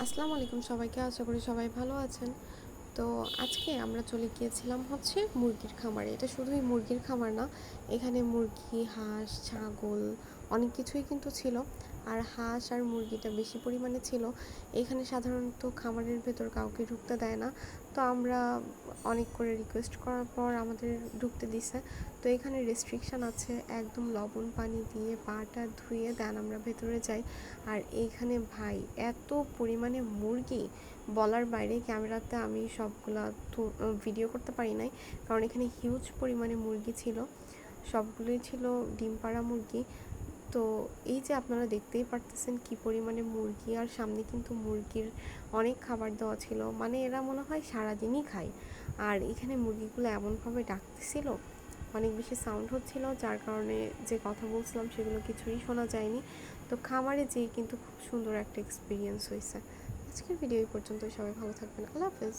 আসসালামু আলাইকুম সবাইকে, আশা করি সবাই ভালো আছেন। তো আজকে আমরা চলে গিয়েছিলাম মুরগির খামারে। এটা শুধুই মুরগির খামার না, এখানে মুরগি, হাঁস, ছাগল অনেক কিছুই কিন্তু ছিল। আর হাঁস আর মুরগিটা বেশি পরিমাণে ছিল। এখানে সাধারণত খামারের ভেতর কাউকে ঢুকতে দেয় না। তো আমরা অনেক করে রিকোয়েস্ট করার পর আমাদের ঢুকতে দিছে। তো এখানে রেস্ট্রিকশান আছে, একদম লবণ পানি দিয়ে পাটা ধুয়ে দেন আমরা ভেতরে যাই। আর এইখানে ভাই এত পরিমাণে মুরগি বলার বাইরে, ক্যামেরাতে আমি সবগুলা ভিডিও করতে পারি নাই, কারণ এখানে হিউজ পরিমাণে মুরগি ছিল, সবগুলোই ছিল ডিম পাড়া মুরগি। তো এই যে আপনারা দেখতেই পারতেছেন কি পরিমাণে মুরগি, আর সামনে কিন্তু মুরগির অনেক খাবার দেওয়া ছিল, মানে এরা মনে হয় সারাদিনই খায়। আর এখানে মুরগিগুলো এমনভাবে ডাকতেছিল, অনেক বেশি সাউন্ড হচ্ছিল, যার কারণে যে কথা বলছিলাম সেগুলো কিছুই শোনা যায়নি। তো খামারে যেয়ে কিন্তু খুব সুন্দর একটা এক্সপিরিয়েন্স হয়েছে। আজকের ভিডিও এই পর্যন্ত, সবাই ভালো থাকবেন, আল্লাহ হাফেজ।